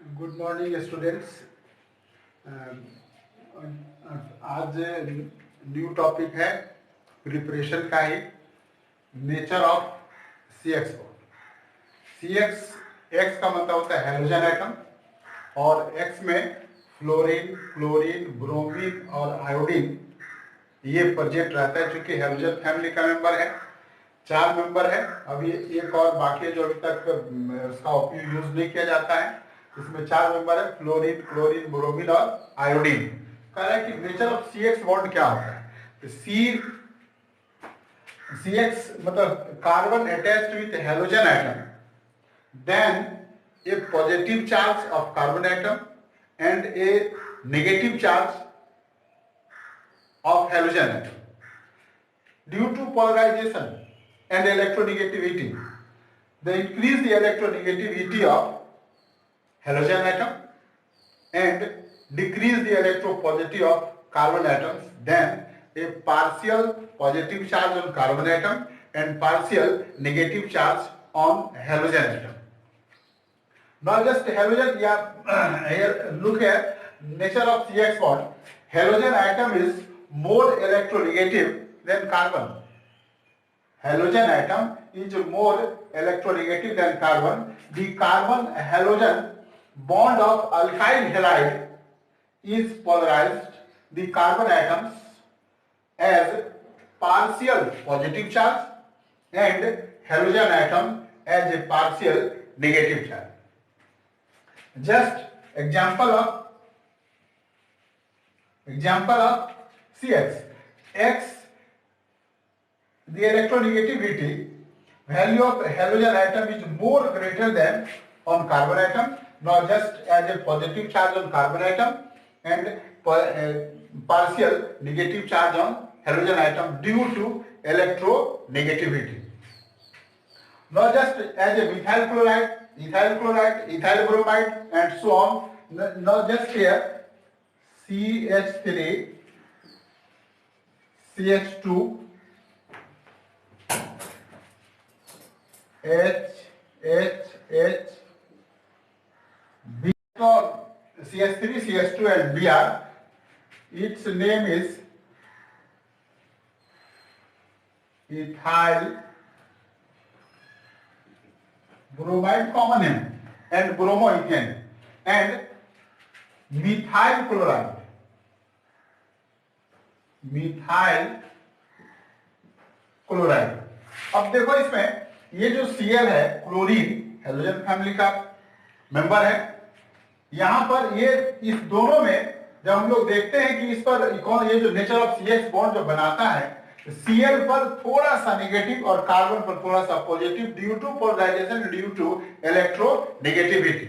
Good morning students. आज new topic है preparation का ही, nature of C X bond. C X X का मतलब होता है हेलोजन एटम, और एक्स में फ्लोरीन, क्लोरीन, ब्रोमीन और आयोडीन ये प्रेजेंट रहता है। चूंकि हेलोजन फैमिली का मेंबर है, 4 मेंबर है। अभी एक और बाकी है जो अभी तक उसका यूज नहीं किया जाता है। इसमें 4 मेंबर है, फ्लोरीन, क्लोरीन, ब्रोमीन और आयोडीन। कह रहा है कि nature of C X bond क्या होता है। तो सी एक्स मतलब carbon attached with halogen atom, then a positive charge of carbon atom and a negative charge of halogen atom. Due to polarization and electronegativity, they increase the electronegativity of halogen atom and decrease the electropositivity of carbon atoms. Then a partial positive charge on carbon atom and partial negative charge on halogen atom. Not just halogen, yeah, here look at nature of CX bond. Halogen atom is more electronegative than carbon. Halogen atom is more electronegative than carbon. The carbon halogen bond of alkyl halide is polarized. The carbon atoms as partial positive charge and halogen atom as a partial negative charge. Just example of CX. X, the electronegativity value of halogen atom is more greater than on carbon atom, not just as a positive charge on carbon atom and partial negative charge on halogen atom due to electronegativity. Not just as a methyl chloride, ethyl chloride, ethyl bromide and so on. Not just here CH3, CH2, H, B, CH3, CH2 and Br. Its name is ethyl bromide, common name, and bromoethane and methyl chloride. अब देखो इसमें ये जो Cl है, chlorine halogen family का member है। यहां पर ये इस दोनों में जब हम लोग देखते हैं कि इस पर कौन, ये जो नेचर ऑफ CX बॉन्ड जो बनाता है, Cl पर थोड़ा सा नेगेटिव और कार्बन पर थोड़ा सा positive due to polarization, due to electronegativity.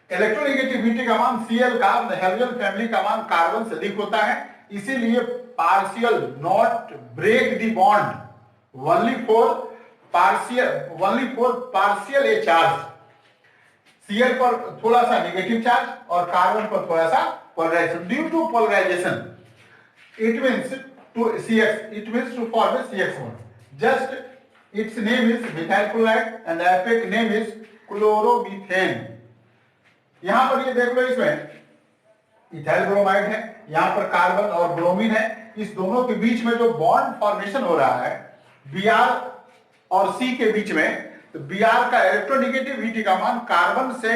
Electronegativity का मान Cl का हेलोजन फैमिली का मान कार्बन से अधिक होता है, इसीलिए partial not break the bond, only for partial a charge. Cl पर थोड़ा सा नेगेटिव चार्ज और कार्बन पर थोड़ा सा polarization. Due to polarization it means to CX, it means to form a CX bond. Just its name is methyl chloride and the effect name is chloromethane. यहां पर ये देख लो, इसमें इथाइल ब्रोमाइड है, यहां पर कार्बन और ब्रोमीन है। इस दोनों के बीच में जो बॉन्ड फॉर्मेशन हो रहा है Br और C के बीच में, तो Br का इलेक्ट्रोनेगेटिविटी का मान कार्बन से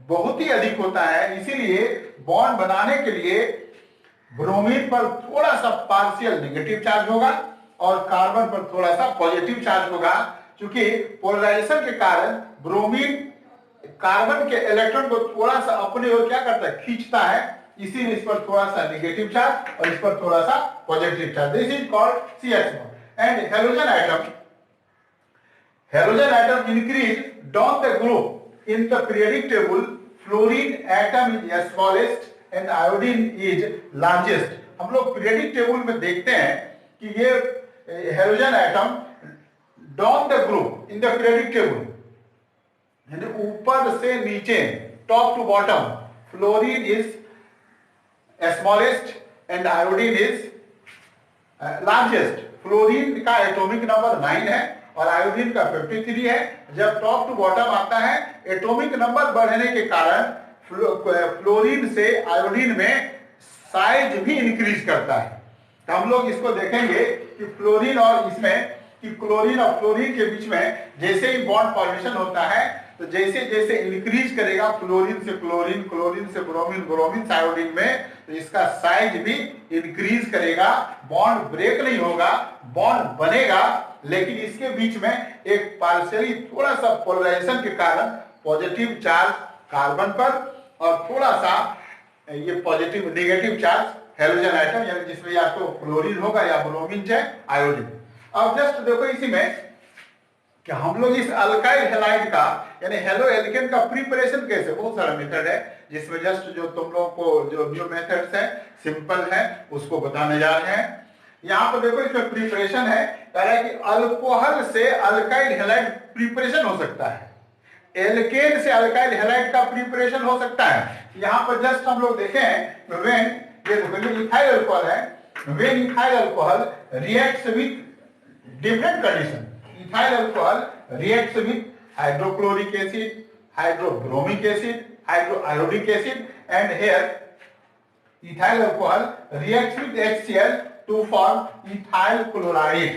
बहुत ही अधिक होता है, इसीलिए बॉन्ड बनाने के लिए ब्रोमीन पर थोड़ा सा पार्शियल नेगेटिव चार्ज होगा और कार्बन पर थोड़ा सा पॉजिटिव चार्ज होगा। क्योंकि पोलराइजेशन के कारण ब्रोमीन कार्बन के इलेक्ट्रॉन को थोड़ा सा अपनी ओर क्या करता है, खींचता है, इसीलिए इस पर थोड़ा सा नेगेटिव चार्ज और इस पर थोड़ा सा positive charge. This is called CX bond. And halogen atom increase down the group in the periodic table. Fluorine atom is smallest and iodine is largest. हम लोग पीरियोडिक टेबल में देखते हैं कि ये halogen atom down the group in the periodic table, यानी ऊपर से नीचे, top to bottom, fluorine is smallest and iodine is largest. Chlorine का एटॉमिक नंबर 9 है और आयोडीन का 53 है। जब टॉप टू बॉटम आता है, एटॉमिक नंबर बढ़ने के कारण फ्लोरीन से आयोडीन में साइज भी इंक्रीज करता है। तो हम लोग इसको देखेंगे कि फ्लोरीन और इसमें कि क्लोरीन और फ्लोरीन के बीच में जैसे ही बॉन्ड फॉर्मेशन होता है, तो जैसे जैसे इंक्रीज करेगा फ्लोरीन से क्लोरीन, क्लोरीन से ब्रोमीन, ब्रोमीन से आयोडीन में, तो इसका साइज भी इंक्रीज करेगा। बॉन्ड ब्रेक नहीं होगा, बॉन्ड बनेगा, लेकिन इसके बीच में एक पार्शियली थोड़ा सा पोलराइजेशन के कारण पॉजिटिव चार्ज कार्बन पर और थोड़ा सा ये positive negative charge halogen item, यानी जिसमें या तो क्लोरीन होगा या ब्रोमीन या आयोडीन। अब जस्ट देखो इसी में कि हम लोग इस अल्काइल हैलाइड का यानी हेलो एल्केन का प्रिपरेशन कैसे, बहुत सारा मेथड है, जिसमें जस्ट जो तुम लोगों को जो न्यू मेथड्स है सिंपल है उसको बताने जा रहे हैं। यहाँ पर देखो इसमें प्रिपरेशन है, कह रहा है कि अल्कोहल से अल्काइल हैलाइड प्रिपरेशन हो सकता है, एल्केन से अल्काइल हैलाइड का प्रिपरेशन हो सकता है। यहाँ पर जस्ट हम लोग देखें व्हेन ये देखो इथाइल अल्कोहल है, when ethyl alcohol reacts with different condition. Ethyl alcohol reacts with hydrochloric acid, hydrobromic acid, hydroiodic acid, and here ethyl alcohol reacts with HCl to form ethyl chloride.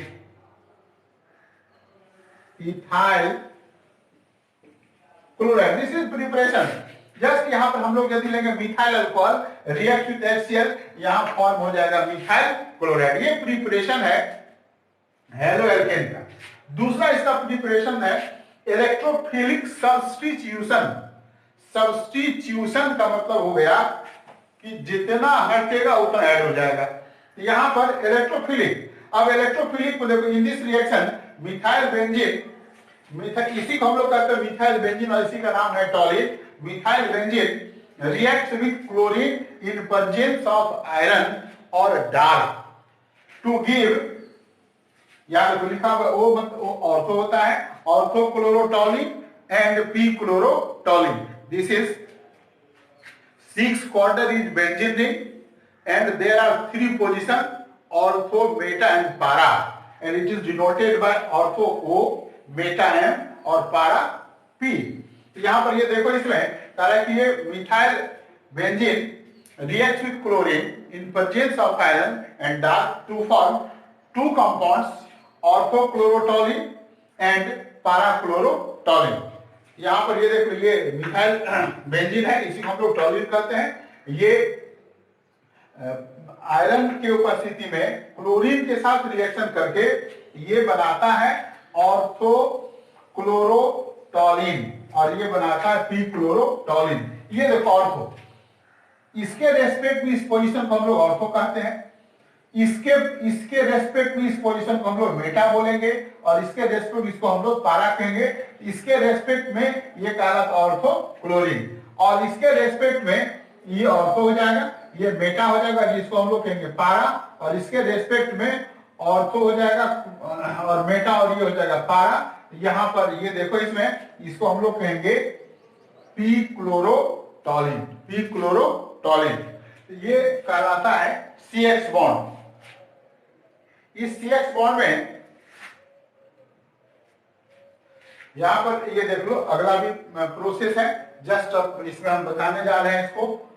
Ethyl chloride. This is preparation. Just यहाँ पर हम लोग यदि लेंगे methyl alcohol react with HCl, यहाँ form हो जाएगा methyl chloride. ये प्रिपरेशन है हेलो एल्केन का। दूसरा इसका प्रिपरेशन है इलेक्ट्रोफिलिक सब्स्टिट्यूशन। सब्स्टिट्यूशन का मतलब हो गया कि जितना हटेगा उतना ऐड हो जाएगा। यहां पर इलेक्ट्रोफिलिक, अब इलेक्ट्रोफिलिक को देखो in this reaction methyl benzene, इसी को हम लोग कहते हैं मिथाइल बेंजीन और इसी का नाम है toluene. Methyl benzene reacts with chlorine in presence of iron और डार्क टू गिव, यहाँ पे लिखा हुआ ओ मतलब ऑर्थो होता है, ortho chlorotoluene and P chlorotoluene. This is 6 quarter is benzene ring and there are 3 position ortho, meta and para, and it is denoted by ortho O, meta M और para P। यहाँ पर ये देखो इसमें कह रहा है कि ये methyl benzene reacts with chlorine in presence of iron and dark to form 2 compounds orthochlorotoluene and parachlorotoluene. यहाँ पर ये देखो ये मिथाइल बेंजीन है, इसी को हम लोग टोलिन कहते हैं। ये आयरन की उपस्थिति में क्लोरीन के साथ रिएक्शन करके ये बनाता है ऑर्थोक्लोरोटोलिन और ये बनाता है पी क्लोरोटोलिन। ये देखो ऑर्थो, इसके रेस्पेक्ट में इस पोजीशन को हम लोग ऑर्थो कहते हैं, इसके रेस्पेक्ट में इस पोजीशन को हम लोग मेटा बोलेंगे और इसके रेस्पेक्ट में इसको हम लोग पारा कहेंगे। इसके रेस्पेक्ट में ये कहलाता ऑर्थो क्लोरीन और इसके रेस्पेक्ट में ये ऑर्थो हो जाएगा, ये मेटा हो जाएगा जिसको हम लोग कहेंगे पारा, और इसके रेस्पेक्ट में ऑर्थो हो जाएगा और मेटा और ये हो जाएगा पारा। यहाँ पर ये देखो इसमें इसको हम लोग कहेंगे पी क्लोरोटोलिन, पी क्लोरोटोलिन। ये कहलाता है CX बॉन्ड। इस CX बॉन्ड में यहां पर ये देख लो अगला भी प्रोसेस है, जस्ट अब इसमें हम बताने जा रहे हैं इसको।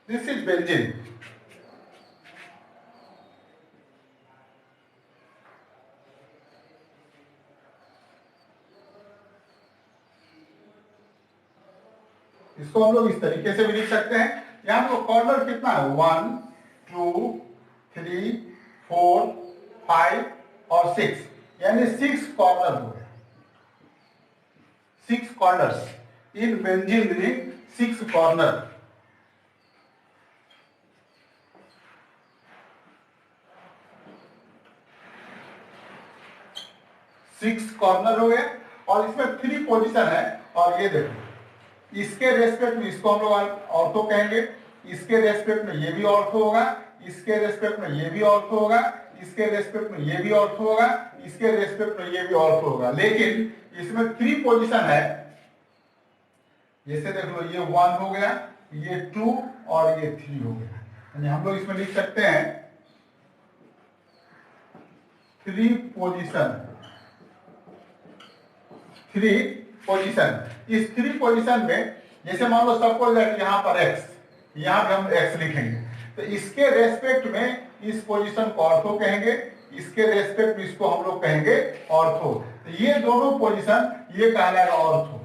This is benzene. इसको हम लोग इस तरीके से भी लिख सकते हैं। यहाँ पर कॉर्नर कितना है 1 2 3 4 5 और 6, यानी 6 कॉर्नर हो गए। 6 corners. In benzene ring, 6 corner. 6 corner हो गए और इसमें 3 पोजीशन है। और ये देखो इसके रेस्पेक्ट में इसको हम लोग ऑर्थो कहेंगे, इसके रेस्पेक्ट में ये भी ऑर्थो होगा, इसके रेस्पेक्ट में ये भी ऑर्थो होगा, इसके रेस्पेक्ट में ये भी ऑर्थो होगा, इसके रेस्पेक्ट में ये भी ऑर्थो होगा। लेकिन इसमें 3 पोजीशन है। जैसे देख लो ये 1 हो गया, ये 2 और ये 3 हो गया। यानी हम लोग इसमें लिख सकते हैं 3 पोजीशन। 3 पोजीशन। इस 3 पोजीशन में जैसे मान लो सपोज दैट यहाँ पर x, यहाँ पे हम x लिखेंगे, तो इसके रेस्पेक्ट में इस पोजीशन को ऑर्थो कहेंगे, इसके रेस्पेक्ट में इसको हम लोग कहेंगे ऑर्थो। तो ये दोनों पोजीशन ये कहलाएगा ऑर्थो,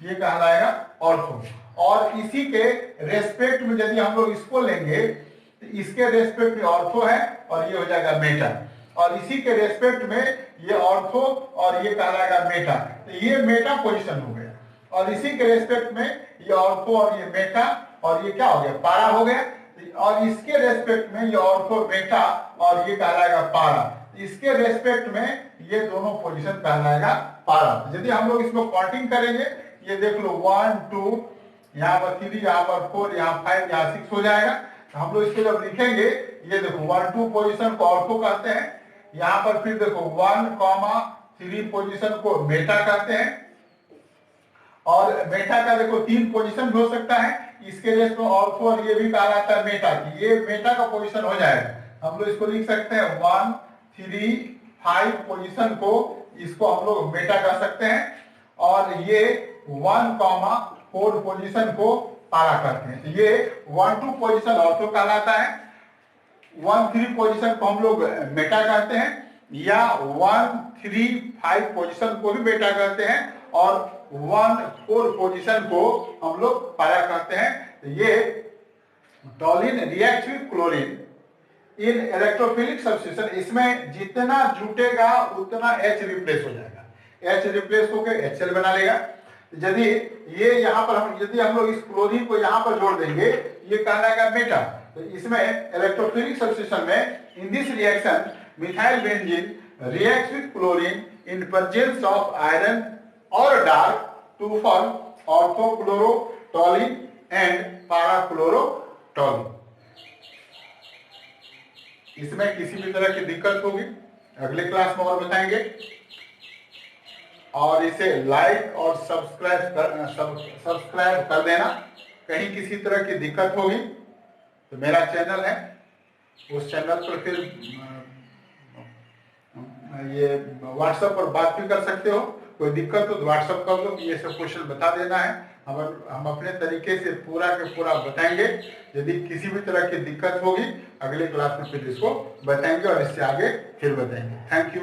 ये कहलाएगा ऑर्थो। और इसी के रेस्पेक्ट में यदि हम लोग इसको लेंगे तो इसके रेस्पेक्ट में ऑर्थो है और ये हो जाएगा मेटा, और इसी के रेस्पेक्ट में ये ऑर्थो और ये कहलाएगा मेटा। तो ये मेटा पोजीशन हो गया, और इसी के रेस्पेक्ट में ये ऑर्थो और ये मेटा, और ये क्या हो गया, पारा हो गया। और इसके रेस्पेक्ट में ये ऑर्थो मेटा और ये कहलाएगा पारा। इसके रेस्पेक्ट में ये दोनों पोजीशन कहलाएगा पारा। यदि हम लोग इसको काउंटिंग करेंगे, ये देख लो 1 2 यहाँ पर 3, यहाँ पर 4, यहाँ 5, यहाँ 6 हो जाएगा। तो हम लोग इसको जब लिखेंगे, ये देखो 1 2 पोजीशन को ऑर्थो कहते हैं, यहाँ पर फिर देखो 1 3 पोजीशन को मेटा कहते हैं। और मेटा का देखो 3 पोजीशन भी हो सकता है, इसके रेस में ऑर्थो और ये भी कहा जाता है मेटा की, ये मेटा का पोजीशन हो जाएगा। हम लोग इसको लिख सकते हैं 1 3 5 पोजीशन को, इसको हम लोग मेटा कह सकते हैं। और ये 1 4 पोजीशन को पारा करते हैं। तो ये 1 2 पोजीशन ऑर्थो कहलाता है, 1 3 पोजीशन को हम लोग मेटा कहते हैं, या 1 3 5 पोजीशन को भी मेटा कहते हैं, और 1 4 पोजीशन को हम लोग पारा कहते हैं। तो ये टॉलिन react with chlorine in electrophilic substitution, इसमें जितना जुटेगा उतना H रिप्लेस हो जाएगा, H रिप्लेस होकर HCl बना लेगा। यदि ये यहाँ पर यदि हम लोग इस क्लोरीन को यहाँ पर जोड़ देंगे, ये कहलाएगा मेटा। तो इसमें इलेक्ट्रोफिलिक सब्स्टिट्यूशन में in this reaction methyl benzene reacts with chlorine in presence of iron और डार्क टू फॉर्म ऑर्थोक्लोरोटोलिन एंड पाराक्लोरोटोलिन। इसमें किसी भी तरह की दिक्कत होगी अगले क्लास में और बताएंगे। और इसे लाइक और सब्सक्राइब कर देना। कहीं किसी तरह की दिक्कत होगी तो मेरा चैनल है, उस चैनल पर फिर ये व्हाट्सएप पर बात भी कर सकते हो। कोई दिक्कत हो तो व्हाट्सएप कर दो, ये सब क्वेश्चन बता देना है, हम अपने तरीके से पूरा के पूरा बताएंगे। यदि किसी भी तरह की दिक्कत होगी अगले क्लास में फिर इसको बताएंगे और इससे आगे फिर बताएंगे। Thank you.